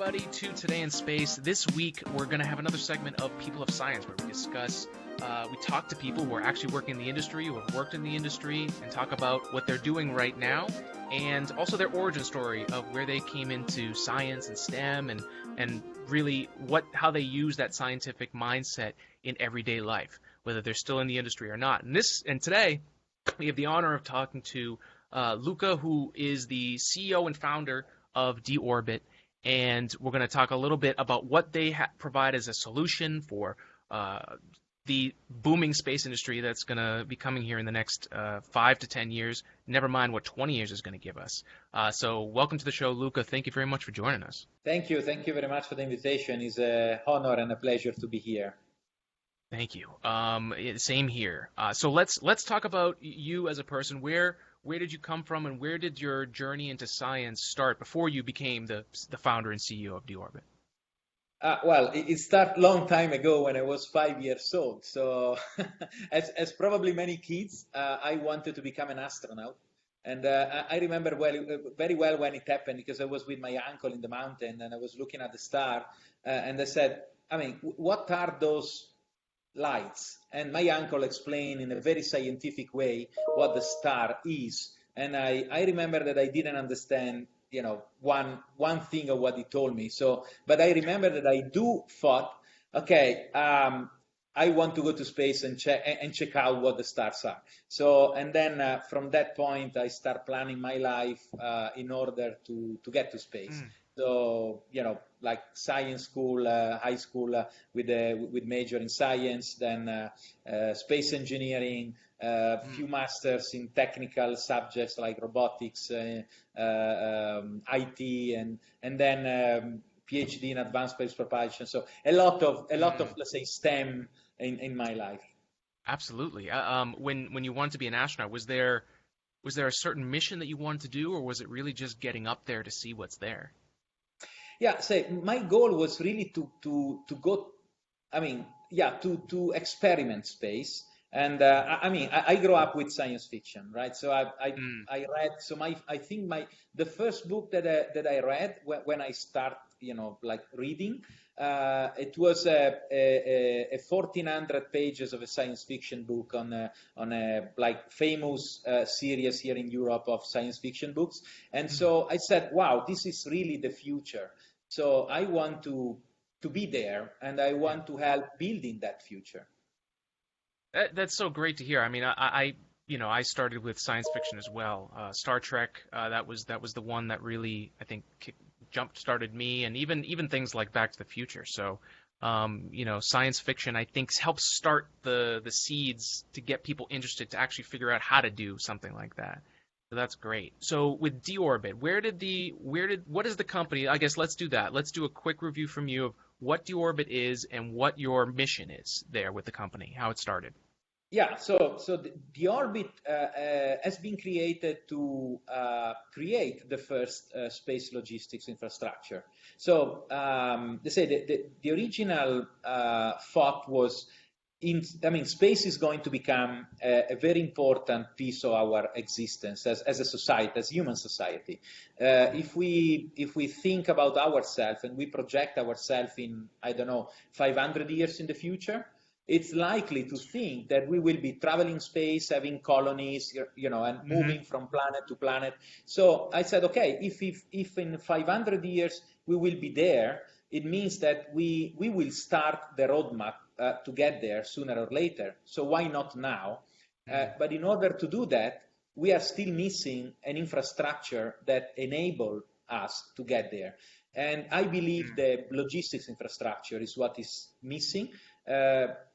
everybody, to Today in Space. This week, we're going to have another segment of People of Science where we discuss, we talk to people who are actually working in the industry, who have worked in the industry, and talk about what they're doing right now, and also their origin story of where they came into science and STEM, and really how they use that scientific mindset in everyday life, whether they're still in the industry or not. And today, we have the honor of talking to Luca, who is the CEO and founder of Deorbit, and we're going to talk a little bit about what they provide as a solution for the booming space industry that's going to be coming here in the next 5 to 10 years, never mind what 20 years is going to give us. So welcome to the show, Luca. Thank you very much for joining us. Thank you. Thank you very much for the invitation. It's an honor and a pleasure to be here. Thank you. Same here. So let's talk about you as a person. Where did you come from, and where did your journey into science start before you became the founder and CEO of Deorbit? Well, it started a long time ago when I was 5 years old. So as probably many kids, I wanted to become an astronaut. And I remember very well when it happened, because I was with my uncle in the mountain and I was looking at the star and I said, what are those lights? And my uncle explained in a very scientific way what the star is. And I remember that I didn't understand, one thing of what he told me. But I remember that I thought, okay, I want to go to space and check out what the stars are. And then from that point, I start planning my life in order to get to space. So, like science school, high school with major in science, then space engineering, few masters in technical subjects like robotics, IT, and then PhD in advanced space propulsion. So a lot of let's say STEM in my life. Absolutely. When you wanted to be an astronaut, was there a certain mission that you wanted to do, or was it really just getting up there to see what's there? Yeah, so my goal was really to go, to experiment space. And I grew up with science fiction, right? So I read. So I think the first book that I read when I start, reading, it was a 1,400 pages of a science fiction book on a famous series here in Europe of science fiction books. And so I said, wow, this is really the future. So I want to be there, and I want to help building that future. That's so great to hear. I started with science fiction as well. Star Trek, that was the one that really, I think, jump-started me, and even things like Back to the Future. So, science fiction, I think, helps start the seeds to get people interested to actually figure out how to do something like that. So that's great. So with Deorbit, what is the company? I guess let's do that. Let's do a quick review from you of what Deorbit is and what your mission is there with the company, how it started. Yeah, so Deorbit has been created to create the first space logistics infrastructure. So they say the original thought was, space is going to become a very important piece of our existence as a society, as human society. If we think about ourselves and we project ourselves in, 500 years in the future, it's likely to think that we will be traveling space, having colonies, and moving from planet to planet. So I said, okay, if in 500 years we will be there, it means that we will start the roadmap to get there sooner or later. So why not now? But in order to do that, we are still missing an infrastructure that enable us to get there. And I believe the logistics infrastructure is what is missing.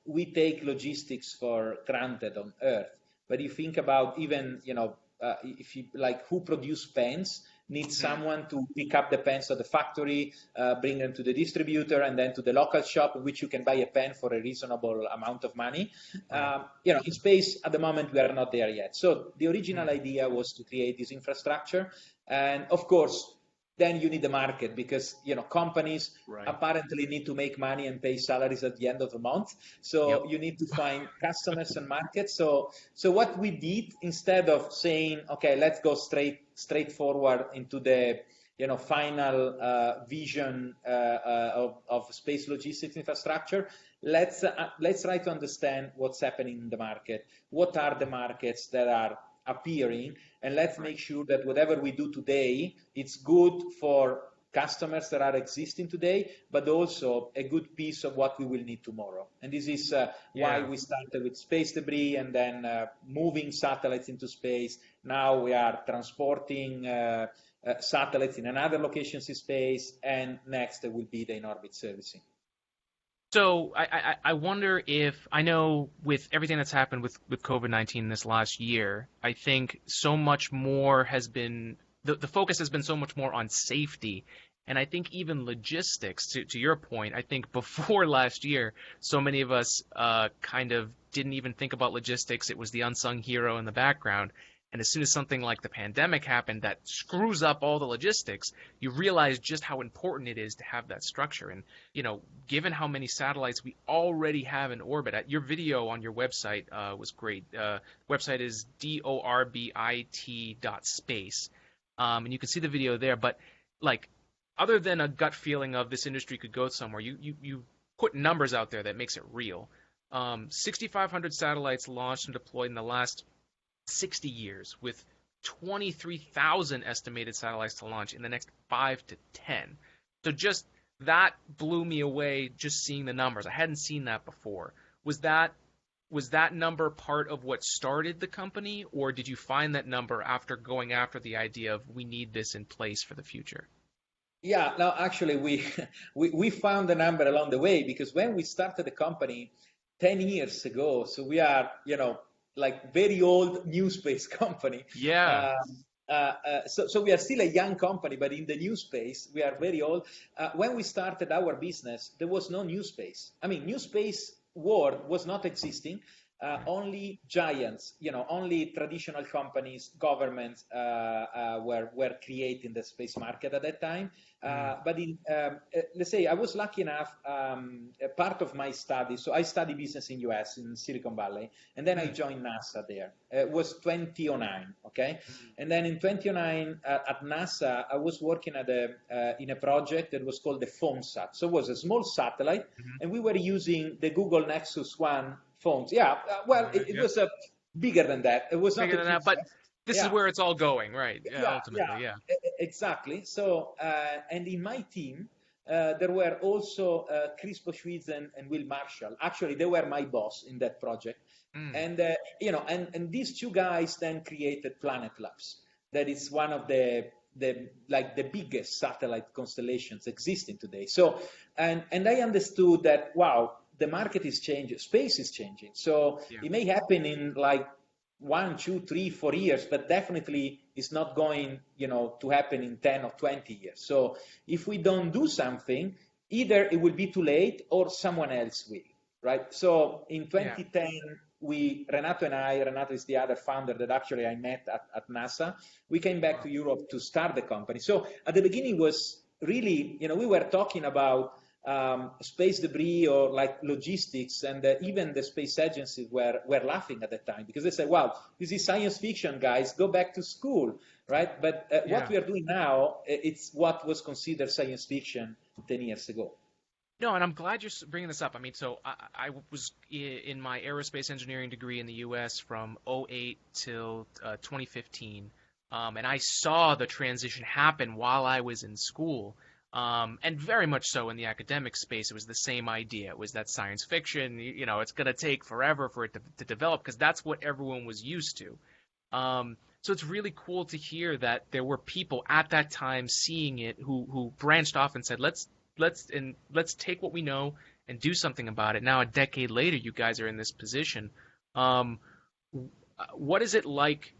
We take logistics for granted on Earth, but you think about even, if you who produce pens, needs someone to pick up the pens at the factory, bring them to the distributor, and then to the local shop in which you can buy a pen for a reasonable amount of money. In space at the moment we are not there yet. So the original idea was to create this infrastructure, and of course then you need the market, because companies apparently need to make money and pay salaries at the end of the month. So you need to find customers and markets. So what we did, instead of saying, okay, let's go straightforward into the final vision of space logistics infrastructure. Let's try to understand what's happening in the market. What are the markets that are appearing, and let's make sure that whatever we do today, it's good for customers that are existing today, but also a good piece of what we will need tomorrow. And this is why we started with space debris, and then moving satellites into space. Now we are transporting satellites in another locations in space, and next there will be the in-orbit servicing. So I wonder if, I know with everything that's happened with COVID-19 this last year, I think so much more has been, the focus has been so much more on safety. And I think even logistics, to your point, I think before last year, so many of us kind of didn't even think about logistics. It was the unsung hero in the background. And as soon as something like the pandemic happened that screws up all the logistics, you realize just how important it is to have that structure. And, given how many satellites we already have in orbit, your video on your website was great. Website is DORBIT.space. And you can see the video there. But, other than a gut feeling of this industry could go somewhere, you put numbers out there that makes it real. 6,500 satellites launched and deployed in the last 60 years, with 23,000 estimated satellites to launch in the next 5 to 10. So just that blew me away, just seeing the numbers. I hadn't seen that before. Was that number part of what started the company, or did you find that number after going after the idea of we need this in place for the future? Yeah, no, actually we found the number along the way, because when we started the company 10 years ago, so we are, very old new space company. Yeah. So we are still a young company, but in the new space, we are very old. When we started our business, there was no new space. I mean, new space world was not existing. Only giants, only traditional companies, governments were creating the space market at that time. But let's say I was lucky enough, part of my study, so I studied business in US, in Silicon Valley, and then I joined NASA there. It was 2009, okay? And then in 2009 at NASA, I was working in a project that was called the PhoneSat. So it was a small satellite, and we were using the Google Nexus 1 phones. Yeah, it was bigger than that. It was bigger not than that, but this is where it's all going, right? Ultimately. Exactly. So, and in my team, there were also Chris Boschwitz and Will Marshall. Actually, they were my boss in that project. And and these two guys then created Planet Labs. That is one of the biggest satellite constellations existing today. So, and I understood that, wow, the market is changing, space is changing. So it may happen in 1, 2, 3, 4 years, but definitely it's not going, to happen in 10 or 20 years. So if we don't do something, either it will be too late or someone else will, right? So in 2010, Renato is the other founder that actually I met at NASA. We came back to Europe to start the company. So at the beginning was really, we were talking about space debris or logistics, and even the space agencies were laughing at the time, because they said, wow, this is science fiction, guys, go back to school, right? But what we are doing now, it's what was considered science fiction 10 years ago. No, and I'm glad you're bringing this up. I mean, so I was in my aerospace engineering degree in the U.S. from 2008 till 2015, and I saw the transition happen while I was in school. And very much so in the academic space, it was the same idea. It was that science fiction, it's going to take forever for it to develop, because that's what everyone was used to. So it's really cool to hear that there were people at that time seeing it who branched off and said, let's take what we know and do something about it. Now, a decade later, you guys are in this position. What is it like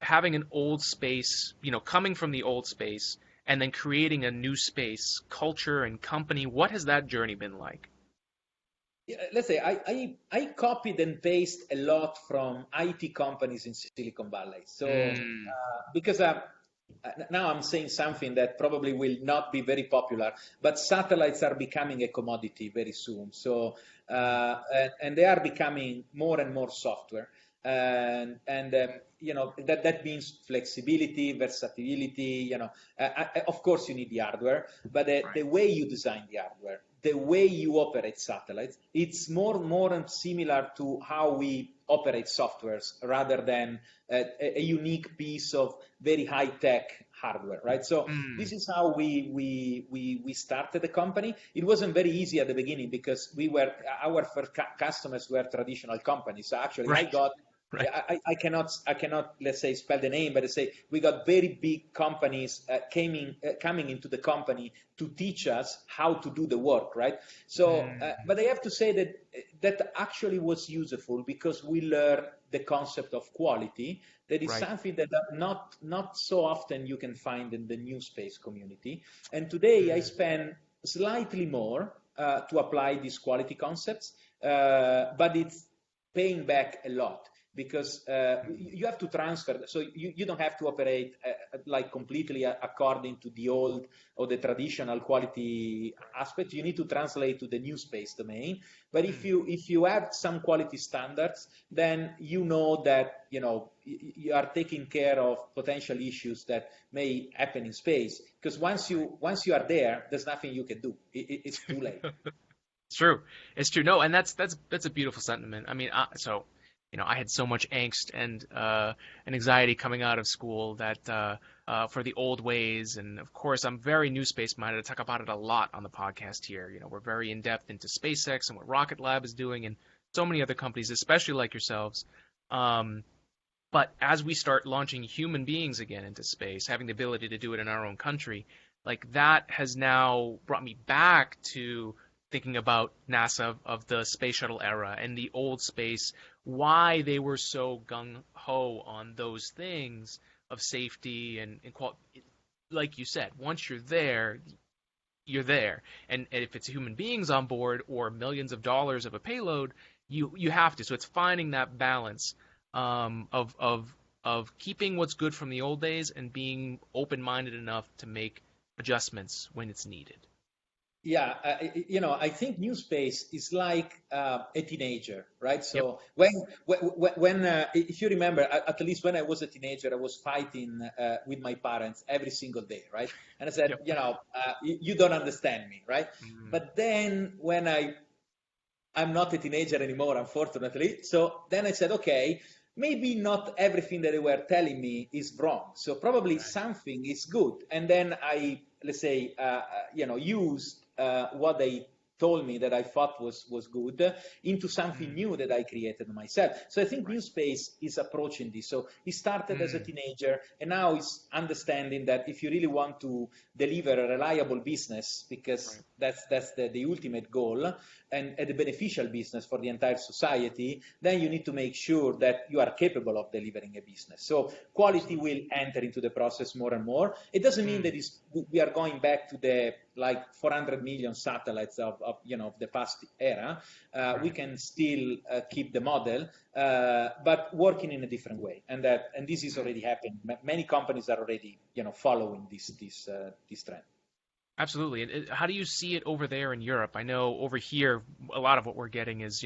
having an old space, coming from the old space, and then creating a new space culture and company? What has that journey been like? Yeah, let's say I copied and pasted a lot from IT companies in Silicon Valley. So because now I'm saying something that probably will not be very popular, but satellites are becoming a commodity very soon. So and they are becoming more and more software. That means flexibility, versatility. Of course you need the hardware, but the way you design the hardware, the way you operate satellites, it's more similar to how we operate softwares rather than a unique piece of very high-tech hardware, right? So this is how we started the company. It wasn't very easy at the beginning because our first customers were traditional companies. So actually, I cannot, let's say, spell the name, but I say we got very big companies coming into the company to teach us how to do the work, right? So, but I have to say that actually was useful because we learned the concept of quality. That is something that not so often you can find in the new space community. And today I spend slightly more to apply these quality concepts, but it's paying back a lot. Because you have to transfer, so you don't have to operate like completely according to the old or the traditional quality aspect. You need to translate to the new space domain. But if you have some quality standards, then you know that you are taking care of potential issues that may happen in space. Because once you are there, there's nothing you can do. It's too late. It's true. It's true. No, and that's a beautiful sentiment. I mean, I had so much angst and anxiety coming out of school that for the old ways, and of course I'm very new space minded. I talk about it a lot on the podcast here. We're very in depth into SpaceX and what Rocket Lab is doing, and so many other companies, especially like yourselves. But as we start launching human beings again into space, having the ability to do it in our own country, like that has now brought me back to thinking about NASA of the space shuttle era and the old space, why they were so gung-ho on those things of safety and quality. Like you said, once you're there, you're there. And if it's human beings on board or millions of dollars of a payload, you have to. So it's finding that balance of keeping what's good from the old days and being open-minded enough to make adjustments when it's needed. Yeah, I think new space is like a teenager, right? So when if you remember, at least when I was a teenager, I was fighting with my parents every single day, right? And I said, you don't understand me, right? But then when I'm not a teenager anymore, unfortunately. So then I said, okay, maybe not everything that they were telling me is wrong. So probably something is good. And then I, let's say, used what they told me that I thought was good into something new that I created myself. So I think new space is approaching this. So he started as a teenager, and now he's understanding that if you really want to deliver a reliable business, because that's the ultimate goal, and a beneficial business for the entire society, then you need to make sure that you are capable of delivering a business. So quality will enter into the process more and more. It doesn't mean that we are going back to the 400 million satellites of the past era. We can still keep the model, but working in a different way, and this is already happening. Many companies are already following this trend. Absolutely. And how do you see it over there in Europe? I know over here, a lot of what we're getting is,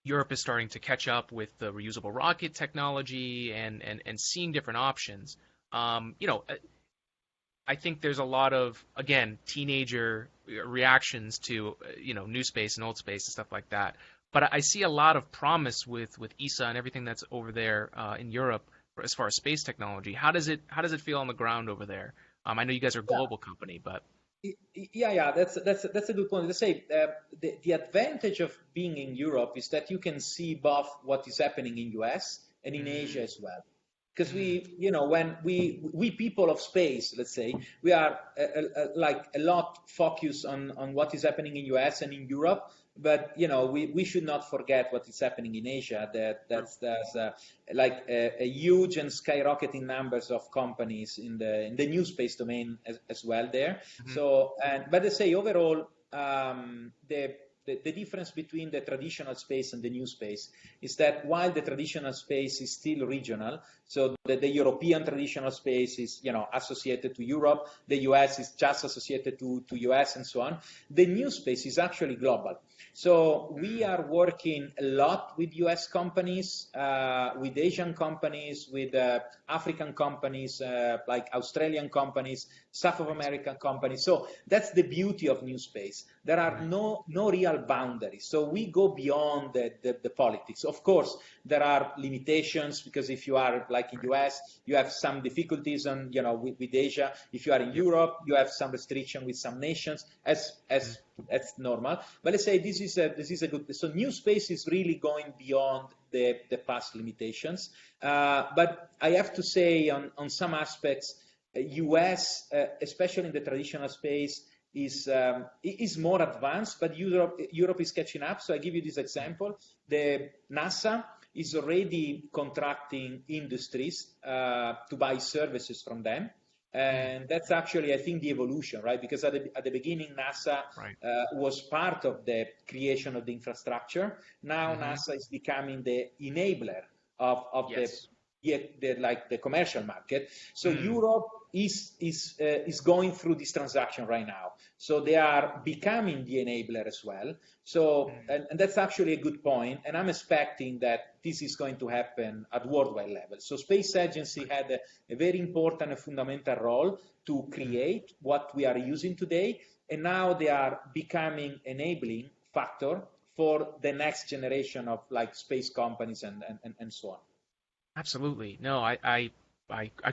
Europe is starting to catch up with the reusable rocket technology and seeing different options. I think there's a lot of, again, teenager reactions to, new space and old space and stuff like that. But I see a lot of promise with ESA and everything that's over there in Europe as far as space technology. How does it feel on the ground over there? I know you guys are a global company, but that's a good point. Let's say the advantage of being in Europe is that you can see both what is happening in US and in Asia as well. Because when we people of space, let's say, we are a lot focused on what is happening in US and in Europe, but we should not forget what is happening in Asia. There's a huge and skyrocketing numbers of companies in the new space domain as well there. So, but I say overall, the difference between the traditional space and the new space is that while the traditional space is still regional, so the European traditional space is associated to Europe, the US is just associated to US and so on, the new space is actually global. So we are working a lot with US companies, with Asian companies, with African companies, like Australian companies, South of American companies. So that's the beauty of new space. There are no real boundaries. So we go beyond the politics. Of course, there are limitations because if you are like in US, you have some difficulties on, with Asia. If you are in Europe, you have some restriction with some nations, as that's normal. But let's say this is a good. So new space is really going beyond the past limitations. But I have to say on some aspects, US, especially in the traditional space, is more advanced, but Europe is catching up. So I give you this example. The NASA is already contracting industries to buy services from them. And that's actually, I think, the evolution, right? Because at the beginning, NASA was part of the creation of the infrastructure. Now NASA is becoming the enabler of the commercial market. So Europe is going through this transaction right now. So they are becoming the enabler as well. So and that's actually a good point. And I'm expecting that this is going to happen at worldwide level. So Space Agency had a very important and fundamental role to create what we are using today. And now they are becoming enabling factor for the next generation of like space companies and so on. Absolutely. No, I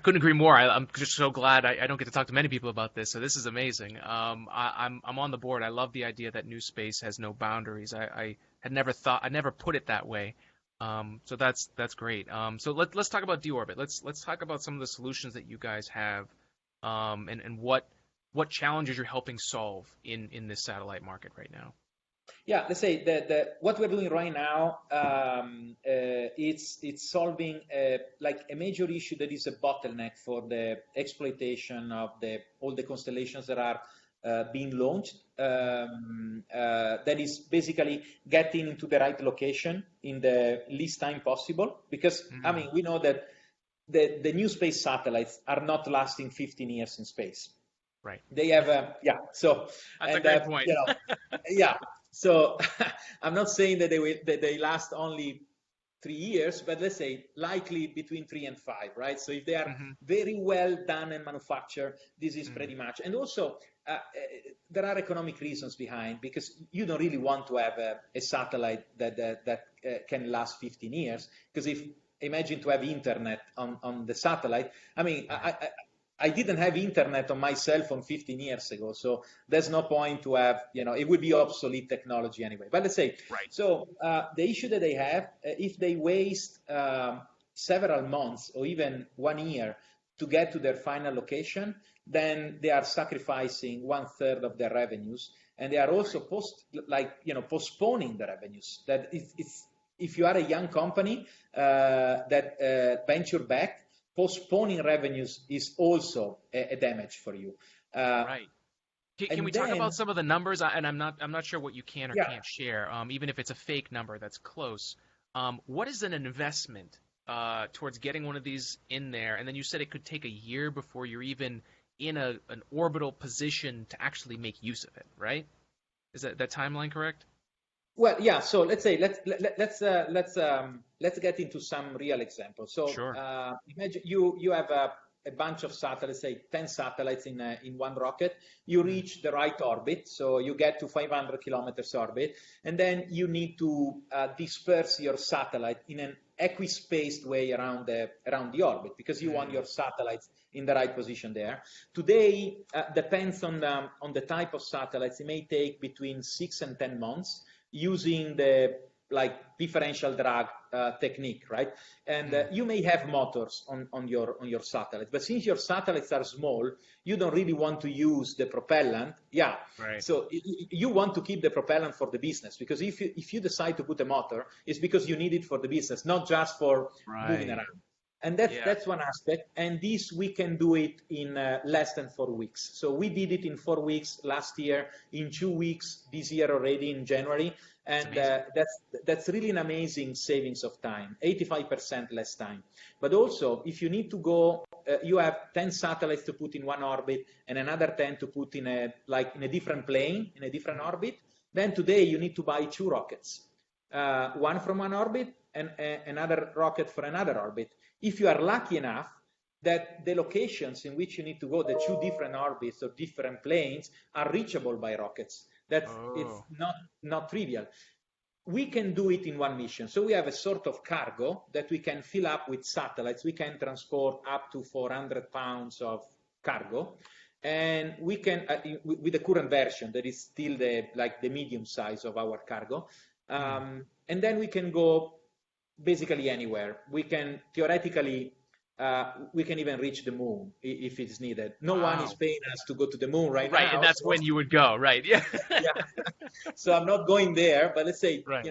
couldn't agree more. I'm just so glad I don't get to talk to many people about this, so this is amazing. I'm on the board. I love the idea that new space has no boundaries. I never put it that way. So that's great. So let's talk about deorbit. Let's talk about some of the solutions that you guys have, and what challenges you're helping solve in this satellite market right now. Yeah, let's say what we're doing right now, it's solving like a major issue that is a bottleneck for the exploitation of all the constellations that are being launched. That is basically getting into the right location in the least time possible. Because I mean, we know that the new space satellites are not lasting 15 years in space. Right. They have so that's a great point. Yeah. So I'm not saying that they last only 3 years, but let's say likely between 3 and 5, right? So if they are very well done and manufactured, this is pretty much. And also there are economic reasons behind, because you don't really want to have a satellite that can last 15 years. Because imagine to have internet on the satellite. I mean, I didn't have internet on my cell phone 15 years ago, so there's no point to have, it would be obsolete technology anyway. But let's say, so the issue that they have, if they waste several months or even 1 year to get to their final location, then they are sacrificing 1/3 of their revenues, and they are also postponing the revenues. That if you are a young company that venture back, postponing revenues is also a damage for you. Right. Can we talk about some of the numbers? And I'm not sure what you can or can't share, even if it's a fake number that's close. What is an investment towards getting one of these in there? And then you said it could take a year before you're even in an orbital position to actually make use of it, right? Is that timeline correct? Well, yeah. So let's say let's get into some real examples. So imagine you have a bunch of satellites, say 10 satellites in one rocket. You reach the right orbit, so you get to 500 kilometers orbit, and then you need to disperse your satellite in an equispaced way around the orbit, because you want your satellites in the right position there. Today depends on the type of satellites. It may take between 6 and 10 months. Using the differential drag technique, right? And you may have motors on your satellite, but since your satellites are small, you don't really want to use the propellant. Yeah. Right. So you want to keep the propellant for the business, because if you decide to put a motor, it's because you need it for the business, not just for moving around. And that's one aspect. And this, we can do it in less than 4 weeks. So we did it in 4 weeks last year, in 2 weeks this year already in January. And that's really an amazing savings of time, 85% less time. But also, if you need to go, you have 10 satellites to put in one orbit and another 10 to put in a different plane, in a different orbit. then today you need to buy 2 rockets, one from one orbit and another rocket for another orbit. If you are lucky enough that the locations in which you need to go, the 2 different orbits or different planes, are reachable by rockets. It's not trivial. We can do it in one mission. So we have a sort of cargo that we can fill up with satellites. We can transport up to 400 pounds of cargo. And we can, with the current version, that is still the medium size of our cargo. And then we can go basically anywhere. We can theoretically, we can even reach the moon if it's needed. No one is paying us to go to the moon right now. Right, and that's when you would go, right? Yeah. Yeah. So I'm not going there, but let's say, right.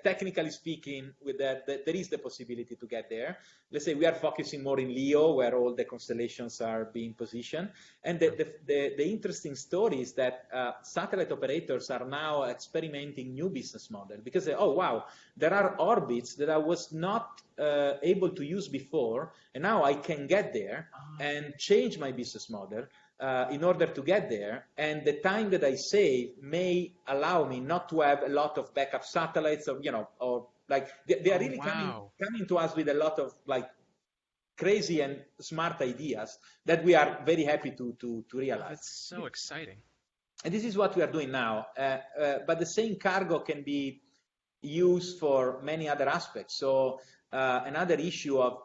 Technically speaking, with that, there is the possibility to get there. Let's say we are focusing more in LEO, where all the constellations are being positioned. And the interesting story is that satellite operators are now experimenting new business model, because oh wow, there are orbits that I was not able to use before, and now I can get there and change my business model in order to get there, and the time that I save may allow me not to have a lot of backup satellites, or they are really coming to us with a lot of crazy and smart ideas that we are very happy to realize. That's so exciting. And this is what we are doing now. But the same cargo can be used for many other aspects. So another issue of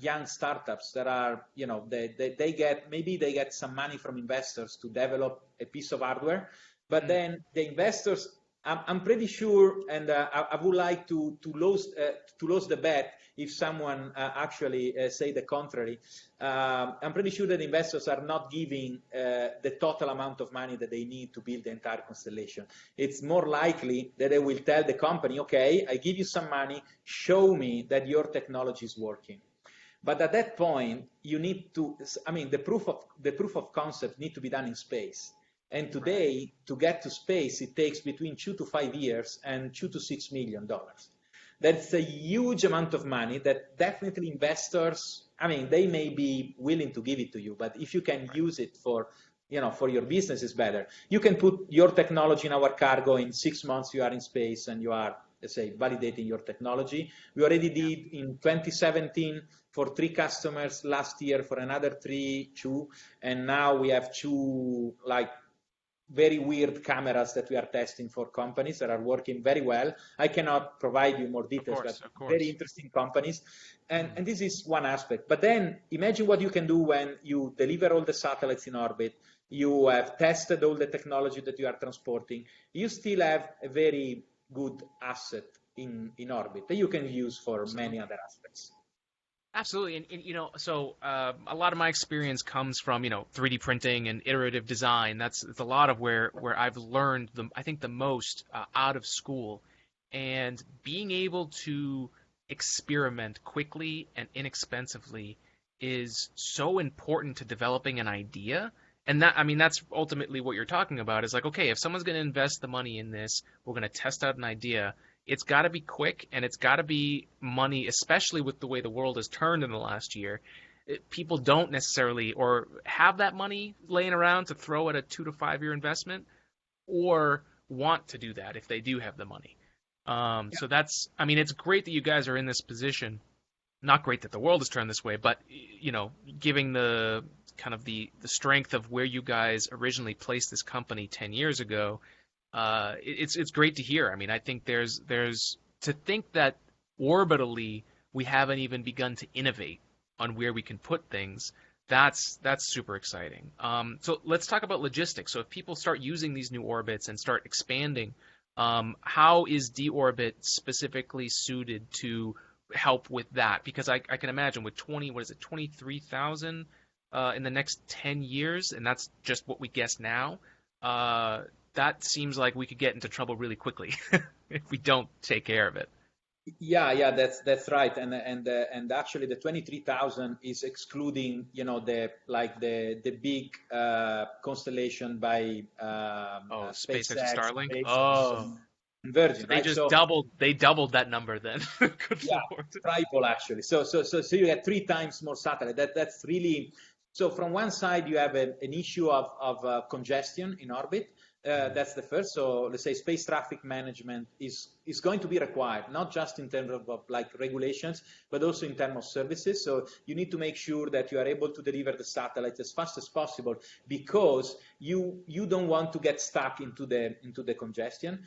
young startups that are, they get some money from investors to develop a piece of hardware, but then the investors, I'm pretty sure, and I would like to lose the bet if someone actually say the contrary. I'm pretty sure that investors are not giving the total amount of money that they need to build the entire constellation. It's more likely that they will tell the company, okay, I give you some money, show me that your technology is working. But at that point, you need to, the proof of concept need to be done in space. And today, to get to space, it takes between 2 to 5 years and $2 to $6 million. That's a huge amount of money that definitely investors, they may be willing to give it to you, but if you can use it for your business, is better. You can put your technology in our cargo. In 6 months, you are in space and you are, let's say, validating your technology. We already did in 2017 for 3 customers, last year for another 2, and now we have 2 very weird cameras that we are testing for companies that are working very well. I cannot provide you more details, but very interesting companies. And this is one aspect. But then imagine what you can do when you deliver all the satellites in orbit. You have tested all the technology that you are transporting. You still have a very good asset in orbit that you can use for many other aspects. Absolutely, and so a lot of my experience comes from 3D printing and iterative design. It's a lot of where I've learned I think the most out of school, and being able to experiment quickly and inexpensively is so important to developing an idea. And that's ultimately what you're talking about. Is okay, if someone's going to invest the money in this, we're going to test out an idea. It's got to be quick, and it's got to be money, especially with the way the world has turned in the last year. People don't necessarily or have that money laying around to throw at a 2 to 5 year investment, or want to do that if they do have the money. So that's, it's great that you guys are in this position. Not great that the world has turned this way, but giving the kind of the strength of where you guys originally placed this company 10 years ago. It's great to hear. I think there's to think that orbitally we haven't even begun to innovate on where we can put things. That's super exciting. So let's talk about logistics. So if people start using these new orbits and start expanding, how is D-Orbit specifically suited to help with that? Because I can imagine with 23,000 in the next 10 years, and that's just what we guess now. That seems like we could get into trouble really quickly if we don't take care of it. Yeah, that's right, and actually the 23,000 is excluding the big constellation by SpaceX and Starlink. Virgin, so they doubled that number then. Good Lord. Triple actually. So you get 3 times more satellite. That's really. So from one side you have an issue of congestion in orbit. That's the first. So let's say space traffic management is going to be required, not just in terms of like regulations, but also in terms of services. So you need to make sure that you are able to deliver the satellites as fast as possible, because you don't want to get stuck into the congestion,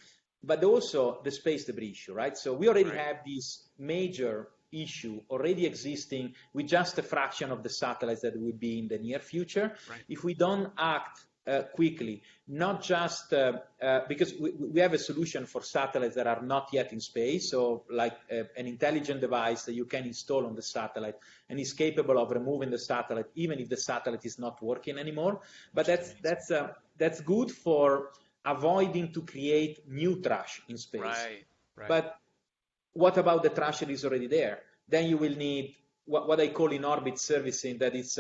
but also the space debris issue, right? So we already have this major issue already existing with just a fraction of the satellites that will be in the near future. If we don't act quickly, not just because we have a solution for satellites that are not yet in space, so like an intelligent device that you can install on the satellite and is capable of removing the satellite even if the satellite is not working anymore. But that's good for avoiding to create new trash in space. Right. But what about the trash that is already there? Then you will need what I call in orbit servicing, that is,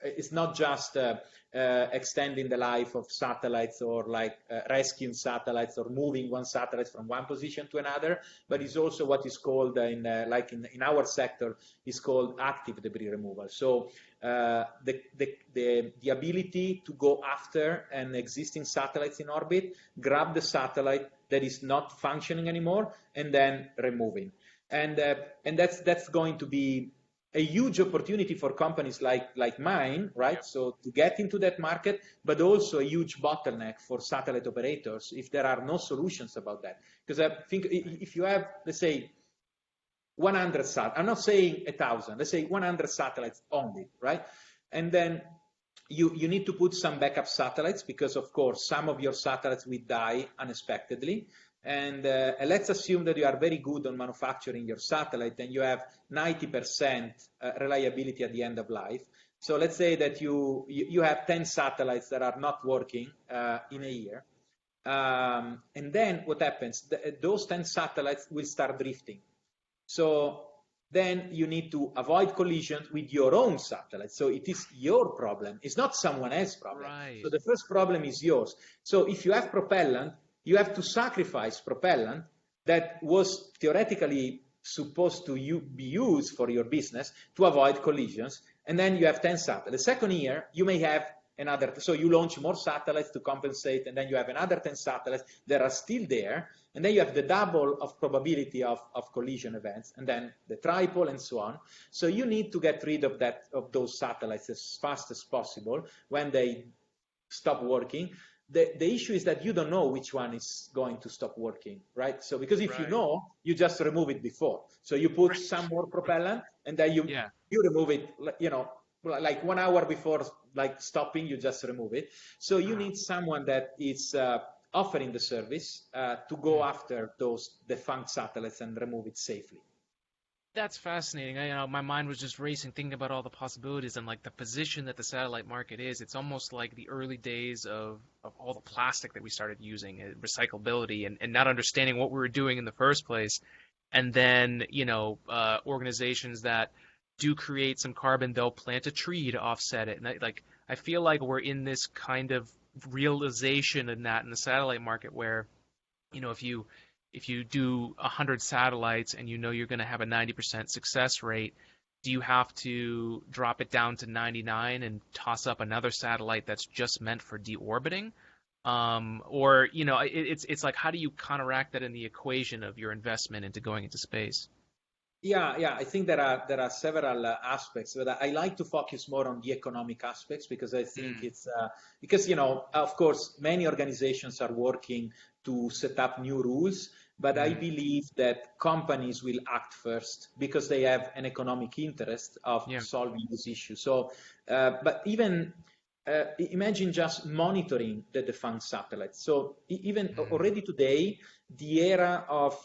it's not just extending the life of satellites or like rescuing satellites or moving one satellite from one position to another, but it's also what is called in our sector is called active debris removal. So the ability to go after an existing satellites in orbit, grab the satellite that is not functioning anymore, and then removing. And that's going to be a huge opportunity for companies like mine, right? So to get into that market, but also a huge bottleneck for satellite operators if there are no solutions about that. Because I think if you have, let's say, 100 satellites, I'm not saying 1,000, let's say 100 satellites only, right? And then you need to put some backup satellites, because of course some of your satellites will die unexpectedly. And let's assume that you are very good on manufacturing your satellite and you have 90% reliability at the end of life. So let's say that you have 10 satellites that are not working in a year. And then what happens? Those 10 satellites will start drifting. So then you need to avoid collisions with your own satellite. So it is your problem. It's not someone else's problem. Right. So the first problem is yours. So if you have propellant, you have to sacrifice propellant that was theoretically supposed to be used for your business to avoid collisions. And then you have 10 satellites. The second year, you may have another. So you launch more satellites to compensate, and then you have another 10 satellites that are still there. And then you have the double of probability of collision events, and then the triple and so on. So you need to get rid of those satellites as fast as possible when they stop working. The issue is that you don't know which one is going to stop working, right? So because if you know, you just remove it before. So you put some more propellant, and then you remove it, like 1 hour before like stopping, you just remove it. So you need someone that is offering the service to go after those defunct satellites and remove it safely. That's fascinating. My mind was just racing, thinking about all the possibilities and like the position that the satellite market is. It's almost like the early days of all the plastic that we started using, recyclability, and not understanding what we were doing in the first place. And then, organizations that do create some carbon, they'll plant a tree to offset it. And I feel like we're in this kind of realization in the satellite market where, if you do 100 satellites and you're going to have a 90% success rate, do you have to drop it down to 99 and toss up another satellite that's just meant for deorbiting? Or it's like, how do you counteract that in the equation of your investment into going into space? Yeah. I think there are several aspects, but I like to focus more on the economic aspects, because I think it's because of course many organizations are working to set up new rules, but I believe that companies will act first because they have an economic interest of solving this issue. So, but even imagine just monitoring the defunct satellites. So even already today, the era of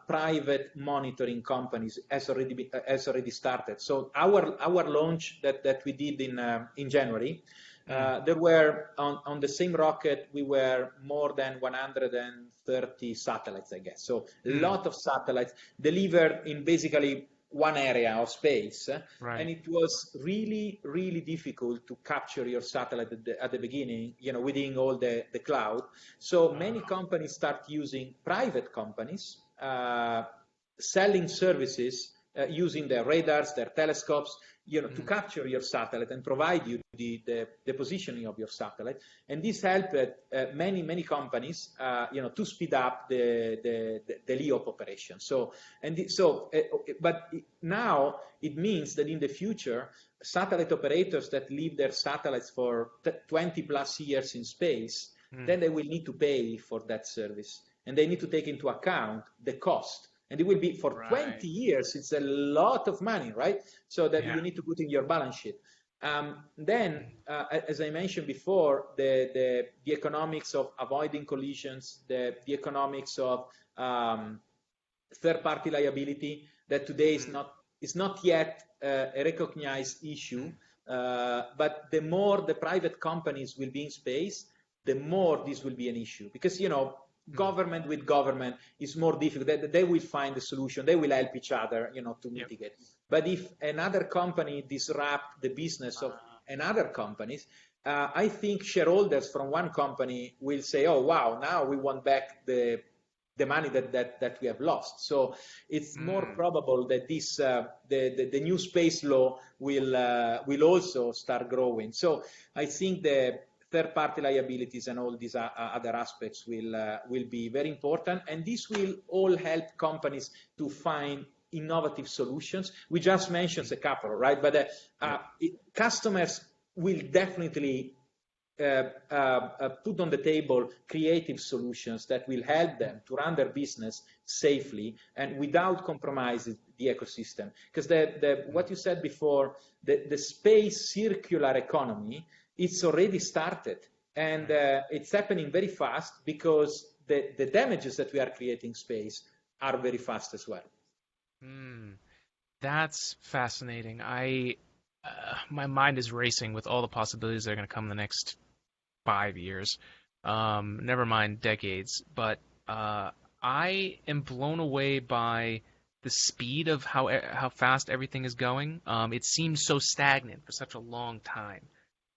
private monitoring companies has already started. So our launch that we did in January, there were on the same rocket, we were more than 130 satellites, I guess. So a lot of satellites delivered in basically one area of space, and it was really, really difficult to capture your satellite at the beginning, within all the cloud. So many companies start using private companies, selling services using their radars, their telescopes, to capture your satellite and provide you the positioning of your satellite. And this helped many companies, to speed up the LEO operation. But now it means that in the future, satellite operators that leave their satellites for 20 plus years in space, then they will need to pay for that service. And they need to take into account the cost. And it will be for 20 years. It's a lot of money, right? So that you need to put in your balance sheet. Then, as I mentioned before, the economics of avoiding collisions, the economics of third-party liability, that today is not yet a recognized issue. But the more the private companies will be in space, the more this will be an issue. Because, government with government is more difficult. They will find a solution. They will help each other, to mitigate. But if another company disrupt the business of another companies, I think shareholders from one company will say, "Oh wow, now we want back the money that we have lost." So it's more probable that this the new space law will also start growing. So I think the third-party liabilities and all these other aspects will be very important, and this will all help companies to find innovative solutions. We just mentioned a couple, right? But customers will definitely put on the table creative solutions that will help them to run their business safely and without compromising the ecosystem. Because what you said before, the space circular economy, it's already started, and it's happening very fast because the damages that we are creating in space are very fast as well. That's fascinating. My mind is racing with all the possibilities that are going to come in the next 5 years, never mind decades. But I am blown away by the speed of how fast everything is going. It seems so stagnant for such a long time.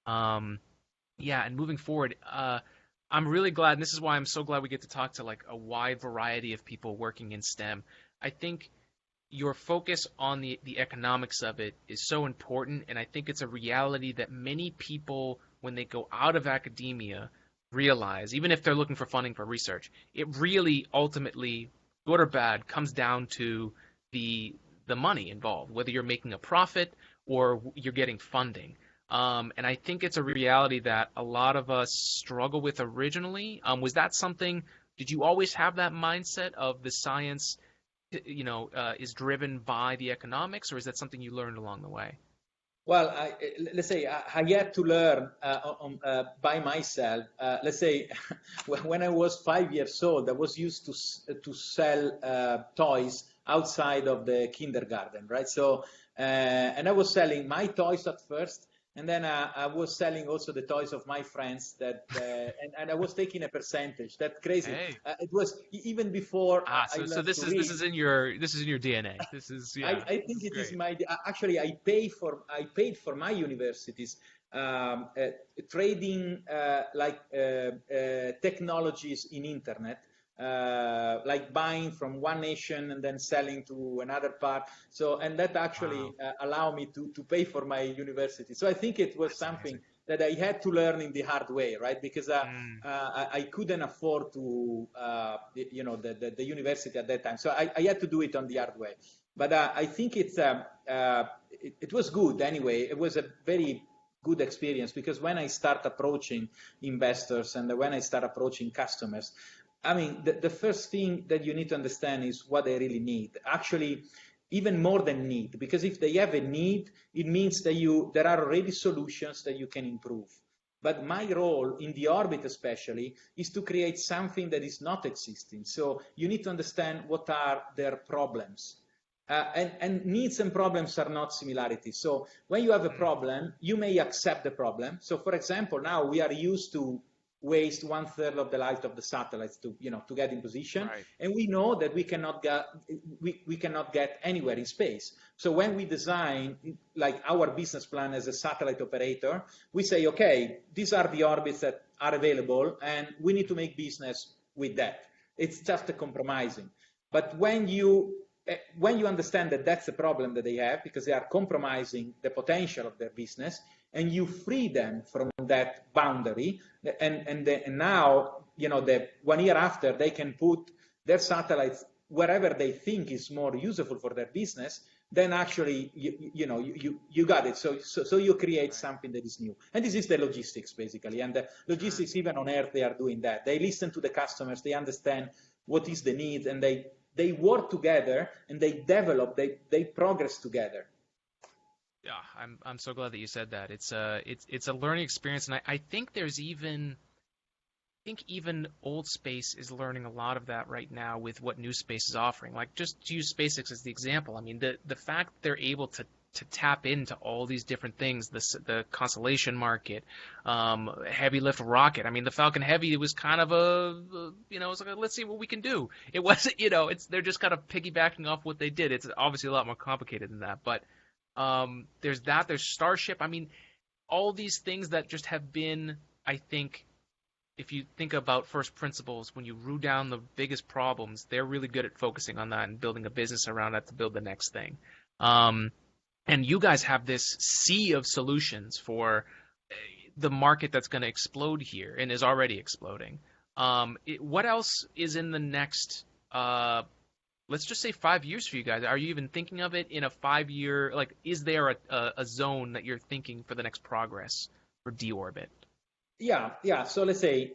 And moving forward, I'm really glad, and this is why I'm so glad we get to talk to like a wide variety of people working in STEM. I think your focus on the economics of it is so important, and I think it's a reality that many people, when they go out of academia, realize, even if they're looking for funding for research, it really ultimately, good or bad, comes down to the money involved, whether you're making a profit or you're getting funding. And I think it's a reality that a lot of us struggle with originally. Was that something, did you always have that mindset of the science, is driven by the economics, or is that something you learned along the way? Well, let's say I had to learn by myself. Let's say when I was 5 years old, I was used to sell toys outside of the kindergarten, right? So, and I was selling my toys at first, and then I was selling also the toys of my friends and I was taking a percentage. That's crazy. Hey. It was even before. So this is in your DNA. This is I think it is my. Actually, I paid for my universities trading technologies in internet. Like buying from one nation and then selling to another part. So, and that actually allowed me to pay for my university. So I think it was something that I had to learn in the hard way, right? Because I couldn't afford to, the university at that time. So I had to do it on the hard way. But I think it was good anyway. It was a very good experience, because when I start approaching investors and when I start approaching customers, I mean, the first thing that you need to understand is what they really need. Actually, even more than need, because if they have a need, it means that there are already solutions that you can improve. But my role in the orbit especially is to create something that is not existing. So you need to understand what are their problems. And needs and problems are not similarities. So when you have a problem, you may accept the problem. So for example, now we are used to waste 1/3 of the light of the satellites to get in position, right. And we know that we cannot get anywhere in space. So when we design like our business plan as a satellite operator, we say, okay, these are the orbits that are available, and we need to make business with that. It's just a compromising. But when you when you understand that that's the problem that they have, because they are compromising the potential of their business, and you free them from that boundary, and now, the 1 year after, they can put their satellites wherever they think is more useful for their business, then actually you got it. So you create something that is new. And this is the logistics, basically. And the logistics, even on Earth, they are doing that. They listen to the customers, they understand what is the need, and they work together, and they develop, they progress together. Yeah, I'm so glad that you said that. It's a learning experience, and I think there's even old space is learning a lot of that right now with what new space is offering. Like, just to use SpaceX as the example, I mean, the fact they're able to tap into all these different things, the constellation market, heavy lift rocket. I mean, the Falcon Heavy, it was kind of it was like, let's see what we can do. It wasn't, they're just kind of piggybacking off what they did. It's obviously a lot more complicated than that, but there's Starship. I mean, all these things that just have been, I think, if you think about first principles, when you root down the biggest problems, they're really good at focusing on that and building a business around that to build the next thing. And you guys have this sea of solutions for the market that's going to explode here and is already exploding. What else is in the next, let's just say 5 years for you guys? Are you even thinking of it in a 5-year, like, is there a zone that you're thinking for the next progress for deorbit? Yeah. So let's say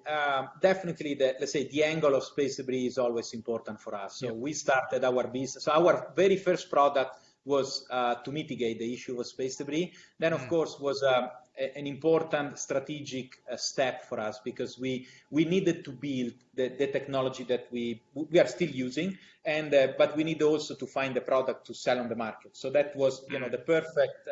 definitely the angle of space debris is always important for us. So we started our business. So our very first product was to mitigate the issue of space debris. Then, of course, was an important strategic step for us, because we needed to build the technology that we are still using, and but we need also to find the product to sell on the market. So that was the perfect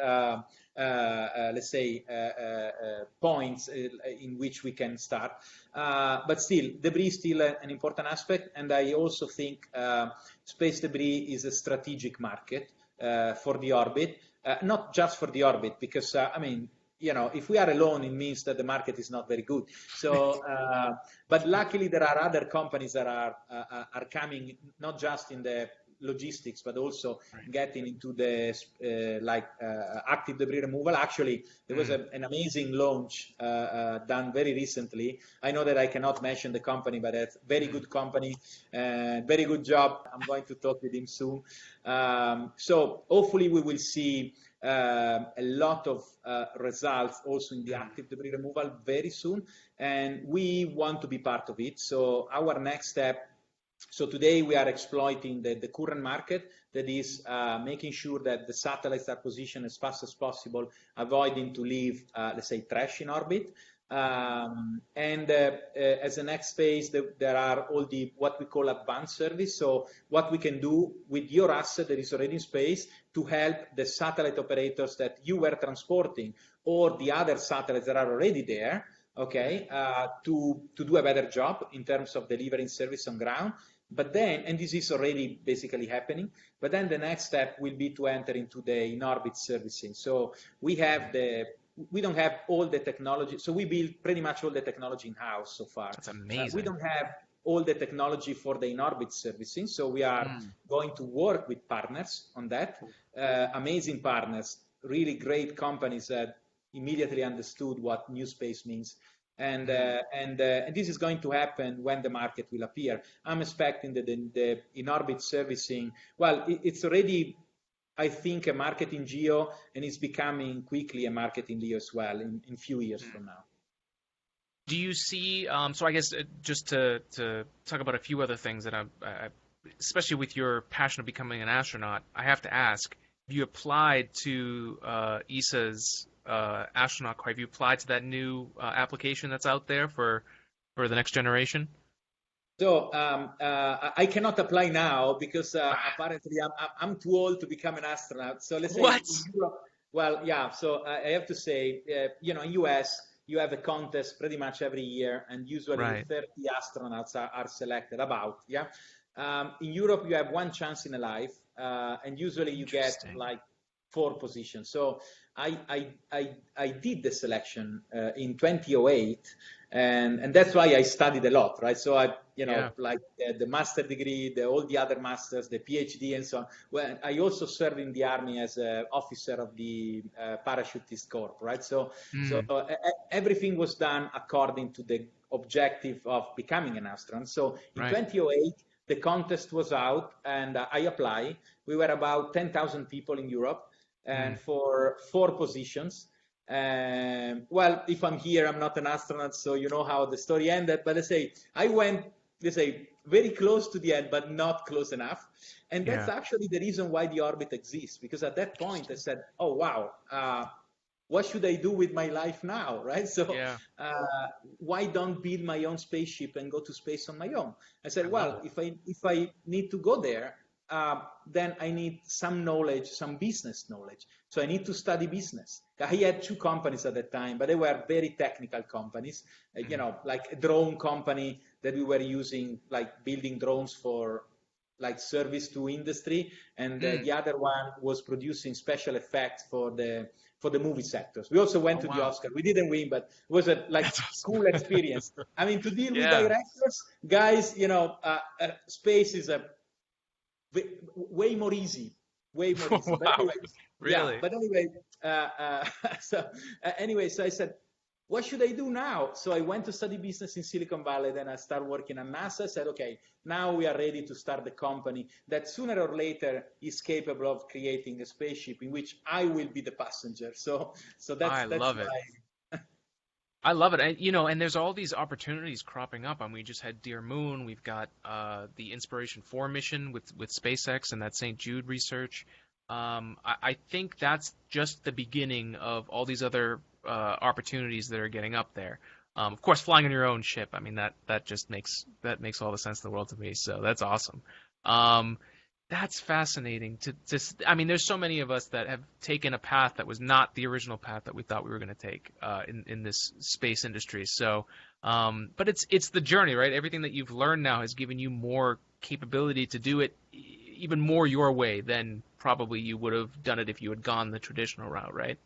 points in which we can start. But still, debris is still an important aspect, and I also think space debris is a strategic market for the orbit, not just for the orbit, because if we are alone, it means that the market is not very good. So, but luckily there are other companies that are coming, not just in the logistics, but also getting into the active debris removal. Actually, there was an amazing launch done very recently. I know that I cannot mention the company, but it's a very good company, very good job. I'm going to talk with him soon. So hopefully we will see a lot of results also in the active debris removal very soon, and we want to be part of it. So our next step, so today we are exploiting the current market, that is making sure that the satellites are positioned as fast as possible, avoiding to leave, trash in orbit. And as a next phase, there are all the what we call advanced service. So what we can do with your asset that is already in space to help the satellite operators that you were transporting, or the other satellites that are already there, to do a better job in terms of delivering service on ground. But then, and this is already basically happening, but then the next step will be to enter into the in-orbit servicing. So we don't have all the technology, so we build pretty much all the technology in-house so far. That's amazing. We don't have all the technology for the in-orbit servicing, so we are going to work with partners on that. Amazing partners, really great companies that immediately understood what new space means. And this is going to happen when the market will appear. I'm expecting that the in-orbit servicing, well, it's already, I think, a market in GEO, and it's becoming quickly a market in LEO as well in a few years from now. Do you see, so I guess just to talk about a few other things that I especially with your passion of becoming an astronaut, I have to ask, have you applied to ESA's astronaut corps? Have you applied to that new application that's out there for the next generation? So I cannot apply now because apparently I'm too old to become an astronaut. So let's say what? In Europe, well, yeah. So I have to say, in US, you have a contest pretty much every year, and usually 30 astronauts are selected. In Europe, you have one chance in a life, and usually you get like 4 positions. So I did the selection in 2008, and that's why I studied a lot, right? So Yeah. like the master degree, all the other masters, the PhD, and so on. Well, I also served in the army as an officer of the parachutist corps, right? So Mm, everything was done according to the objective of becoming an astronaut. So in right. 2008, the contest was out, and I applied. We were about 10,000 people in Europe, and Mm, for 4 positions. Well, if I'm here, I'm not an astronaut, so you know how the story ended. But let's say I went, let's say, very close to the end, but not close enough. And that's yeah. actually the reason why the orbit exists. Because at that point, I said, "Oh wow, what should I do with my life now?" Right? So Yeah. why don't build my own spaceship and go to space on my own? I said, I love well, it. if I need to go there, then I need some knowledge, some business knowledge. So I need to study business. I had 2 companies at that time, but they were very technical companies, Mm, like a drone company that we were using, like building drones for like service to industry, and mm. the other one was producing special effects for the movie sectors. We also went Oh, to the wow. Oscar. We didn't win, but it was a like That's awesome. cool experience. I mean, to deal with Yeah. directors, guys, space is a way more easy, way more easy. But Wow. anyway, yeah. Really? But anyway, so I said, what should I do now? So I went to study business in Silicon Valley. Then I started working at NASA. I said, okay, now we are ready to start the company that sooner or later is capable of creating a spaceship in which I will be the passenger. So I that's love it. I love it. And there's all these opportunities cropping up. I mean, we just had Dear Moon. We've got the Inspiration 4 mission with SpaceX and that St. Jude research. I think that's just the beginning of all these other opportunities that are getting up there. Of course, flying on your own ship. I mean, that just makes all the sense in the world to me. So that's awesome. Um, that's fascinating. I mean, there's so many of us that have taken a path that was not the original path that we thought we were going to take in this space industry. So, but it's the journey, right? Everything that you've learned now has given you more capability to do it even more your way than probably you would have done it if you had gone the traditional route, right?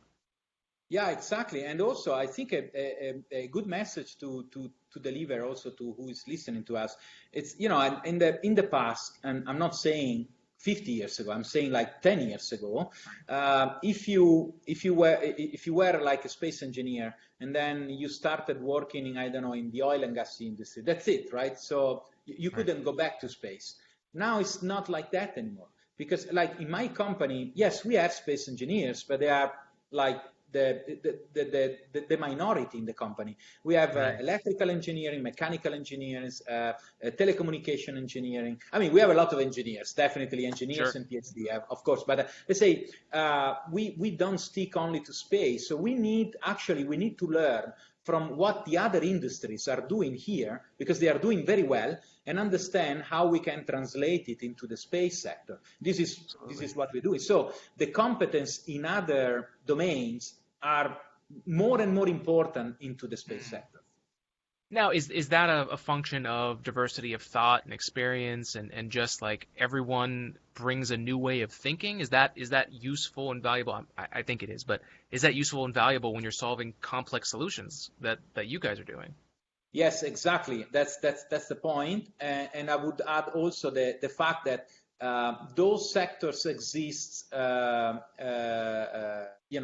Yeah, exactly. And also, I think a good message to deliver also to who is listening to us. It's, in the past, and I'm not saying 50 years ago, I'm saying like 10 years ago, if you were like a space engineer and then you started working in, I don't know, in the oil and gas industry, that's it, right? So you Right. couldn't go back to space. Now it's not like that anymore. Because like in my company, yes, we have space engineers, but they are like the minority in the company. We have Right. electrical engineering, mechanical engineers, telecommunication engineering. I mean, we have a lot of engineers, definitely engineers Sure. and PhD, of course. But let's say we don't stick only to space. So we need to learn from what the other industries are doing here, because they are doing very well, and understand how we can translate it into the space sector. This Absolutely. is what we're doing. So the competence in other domains are more and more important into the space Mm. sector. Now, is that a function of diversity of thought and experience and just like everyone brings a new way of thinking? Is that useful and valuable? I think it is, but is that useful and valuable when you're solving complex solutions that you guys are doing? Yes, exactly. That's the point. And I would add also the fact that those sectors exist,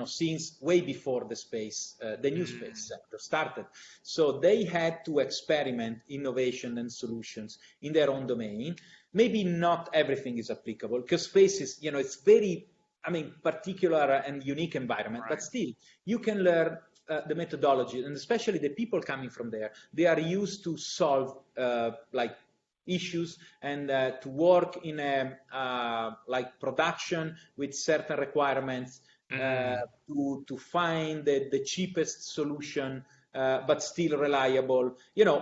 since way before the new space Mm, sector started. So they had to experiment innovation and solutions in their own domain. Maybe not everything is applicable, because space is, it's very, I mean, particular and unique environment, but right. still you can learn the methodology, and especially the people coming from there. They are used to solve like issues, and to work in a like production with certain requirements, uh, Mm, to find the cheapest solution, but still reliable.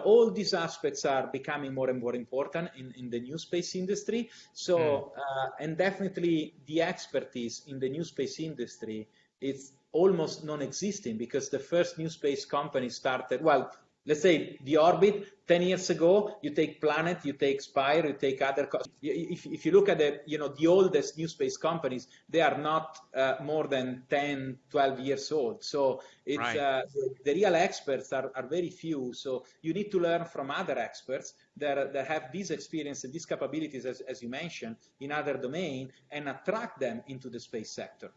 All these aspects are becoming more and more important in the new space industry. mm, So, and definitely the expertise in the new space industry is almost non-existing, because the first new space company started, well, let's say the orbit 10 years ago, you take Planet, you take Spire, you take other. If you look at the oldest new space companies, they are not more than 10, 12 years old. So it's Right. the real experts are very few. So you need to learn from other experts that have this experience and these capabilities, as you mentioned, in other domain, and attract them into the space sector.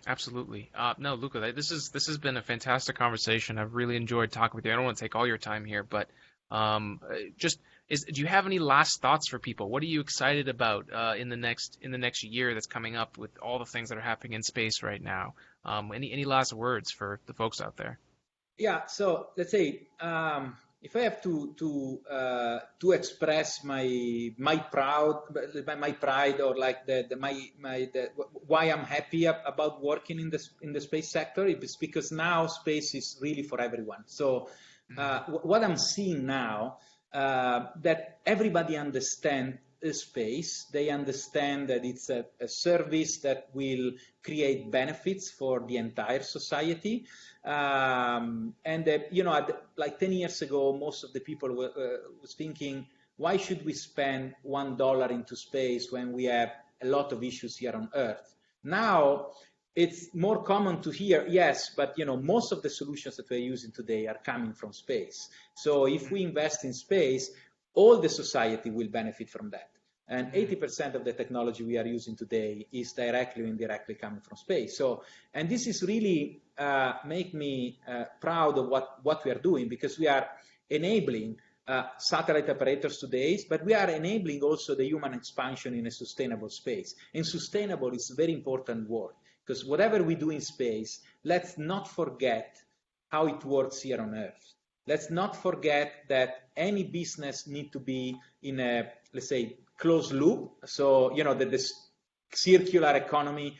Absolutely. No, Luca, this has been a fantastic conversation. I've really enjoyed talking with you. I don't want to take all your time here, but do you have any last thoughts for people? What are you excited about in the next year that's coming up with all the things that are happening in space right now? Any last words for the folks out there? Yeah, so let's say if I have to express my pride, or like why I'm happy about working in the space sector, it's because now space is really for everyone. So what I'm seeing now, that everybody understands space. They understand that it's a service that will create benefits for the entire society. And like 10 years ago, most of the people was thinking, why should we spend $1 into space when we have a lot of issues here on Earth? Now, it's more common to hear, yes, but most of the solutions that we're using today are coming from space. So if we invest in space, all the society will benefit from that. And 80% of the technology we are using today is directly or indirectly coming from space. So, and this is really make me proud of what we are doing, because we are enabling satellite operators today, but we are enabling also the human expansion in a sustainable space. And sustainable is a very important word, because whatever we do in space, let's not forget how it works here on Earth. Let's not forget that any business need to be in a, let's say, closed loop. So, that this circular economy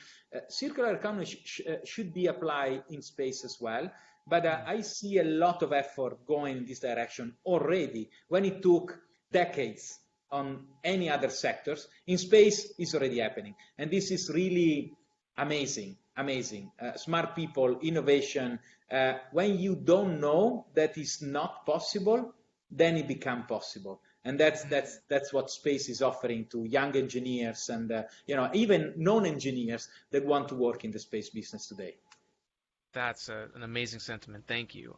should be applied in space as well. But I see a lot of effort going in this direction already, when it took decades on any other sectors. In space, it's already happening. And this is really amazing. Smart people, innovation. When you don't know that is not possible, then it becomes possible. And that's what space is offering to young engineers and even non-engineers that want to work in the space business today. That's an amazing sentiment. Thank you.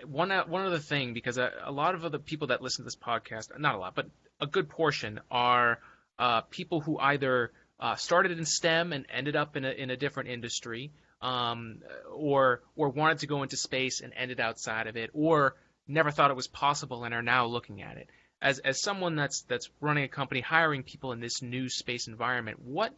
One other thing, because a lot of other people that listen to this podcast, not a lot, but a good portion, are people who either started in STEM and ended up in a different industry, or wanted to go into space and ended outside of it, or never thought it was possible and are now looking at it. As someone that's running a company, hiring people in this new space environment, what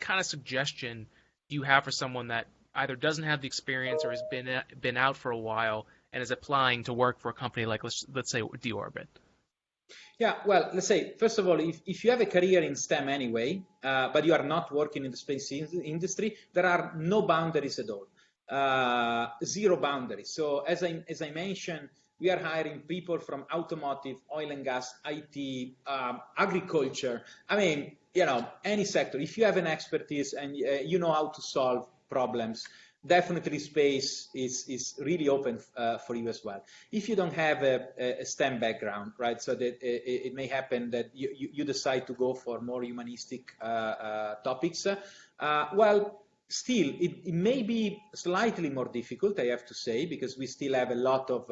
kind of suggestion do you have for someone that either doesn't have the experience or has been out for a while and is applying to work for a company like let's say D-Orbit? Yeah, well, let's say, first of all, if you have a career in STEM anyway, but you are not working in the space industry, there are no boundaries at all. Zero boundaries. So as I mentioned, we are hiring people from automotive, oil and gas, IT, agriculture. I mean, any sector. If you have an expertise and you know how to solve problems, definitely space is really open for you as well. If you don't have a STEM background, right, so that it may happen that you decide to go for more humanistic topics, well, still, it may be slightly more difficult, I have to say, because we still have a lot of,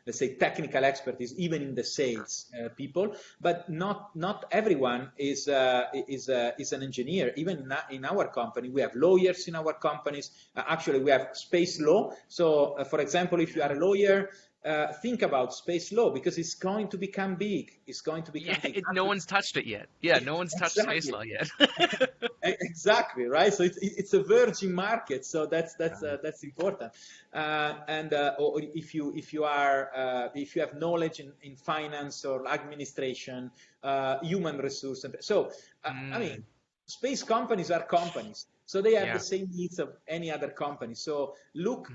let's say, technical expertise, even in the sales people. But not everyone is an engineer. Even in our company, we have lawyers in our companies. Actually, we have space law. So, for example, if you are a lawyer, think about space law, because it's going to become big. It's going to become big. No one's touched it yet. Yeah, no one's touched space law yet. Exactly, right. So it's a virgin market. So that's important. Or if you have knowledge in finance or administration, human resource, so I mean, space companies are companies. So they have the same needs of any other company. So look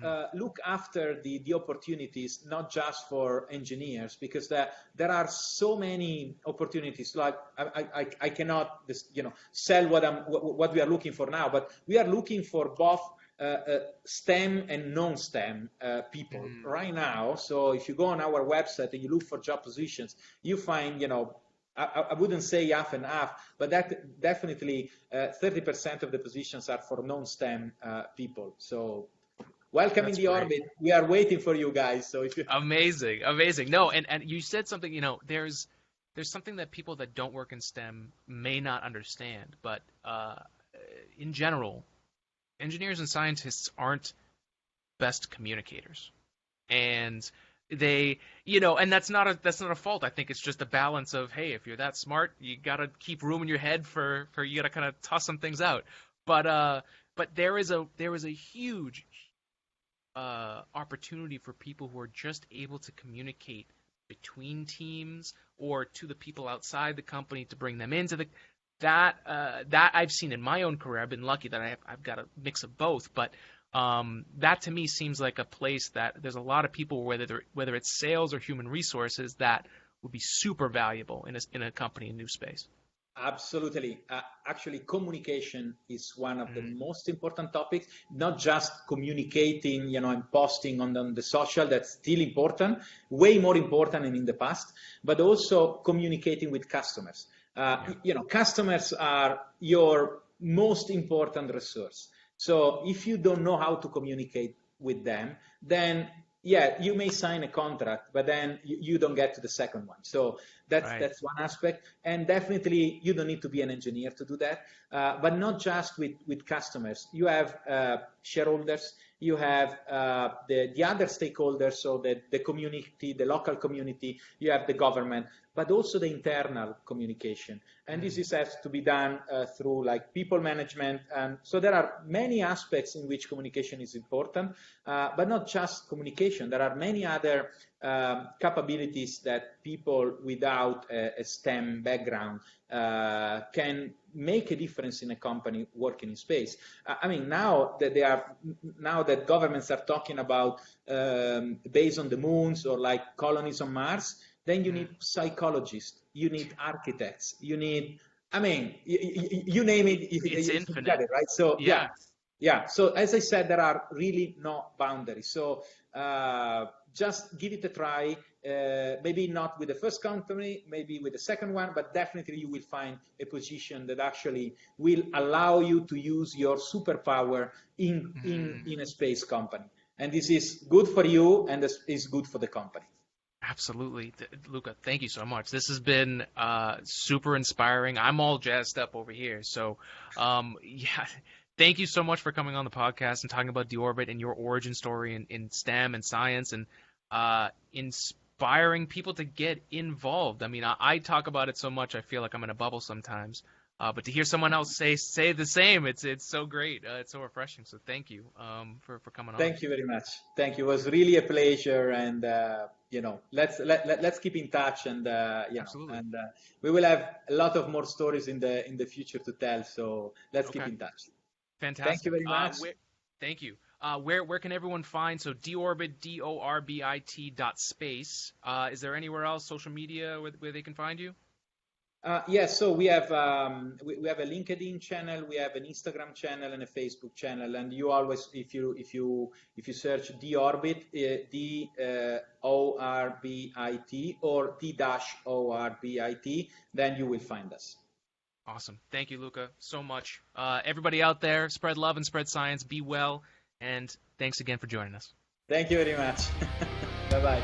after the opportunities, not just for engineers, because there are so many opportunities. Like I cannot sell what we are looking for now, but we are looking for both STEM and non-STEM people right now. So if you go on our website and you look for job positions, you find, I wouldn't say half and half, but that definitely 30% of the positions are for non-STEM people. So welcome in the orbit. We are waiting for you guys. So if you amazing. No, and you said something. There's something that people that don't work in STEM may not understand, but in general, engineers and scientists aren't best communicators, and they, and that's not a fault. I think it's just a balance of, hey, if you're that smart, you gotta keep room in your head for you gotta kind of toss some things out. But there is a huge opportunity for people who are just able to communicate between teams or to the people outside the company to bring them into that I've seen in my own career. I've been lucky that I've got a mix of both, but that to me seems like a place that there's a lot of people, whether it's sales or human resources, that would be super valuable in a company in new space. Absolutely. Actually, communication is one of the most important topics, not just communicating, and posting on the social. That's still important, way more important than in the past, but also communicating with customers. Customers are your most important resource. So if you don't know how to communicate with them, then you may sign a contract, but then you don't get to the second one. So that's one aspect. And definitely you don't need to be an engineer to do that, but not just with customers. You have shareholders, you have the other stakeholders, so the community, the local community, you have the government, but also the internal communication. And this has to be done through like people management. And so there are many aspects in which communication is important, but not just communication. There are many other capabilities that people without a STEM background can make a difference in a company working in space. Now that governments are talking about base on the moons or like colonies on Mars, then you need psychologists, you need architects, you need, you name it, it's infinite, get it, right? So yeah. So as I said, there are really no boundaries. So just give it a try. Maybe not with the first company, maybe with the second one, but definitely you will find a position that actually will allow you to use your superpower in a space company. And this is good for you, and this is good for the company. Absolutely. Luca, thank you so much. This has been super inspiring. I'm all jazzed up over here. So, thank you so much for coming on the podcast and talking about Deorbit and your origin story in STEM and science, and inspiring people to get involved. I talk about it so much, I feel like I'm in a bubble sometimes. But to hear someone else say the same, it's so great. It's so refreshing. So thank you for coming on. Thank you very much. Thank you. It was really a pleasure. And let's keep in touch. And Absolutely. And we will have a lot of more stories in the future to tell. So let's keep in touch. Fantastic. Thank you very much. Thank you. Where can everyone find? So Deorbit, DORBIT.space. Is there anywhere else, social media, where they can find you? Yes, so we have a LinkedIn channel, we have an Instagram channel, and a Facebook channel. And you always, if you search Deorbit, DORBIT or D-ORBIT, then you will find us. Awesome. Thank you, Luca, so much. Everybody out there, spread love and spread science. Be well, and thanks again for joining us. Thank you very much. Bye-bye.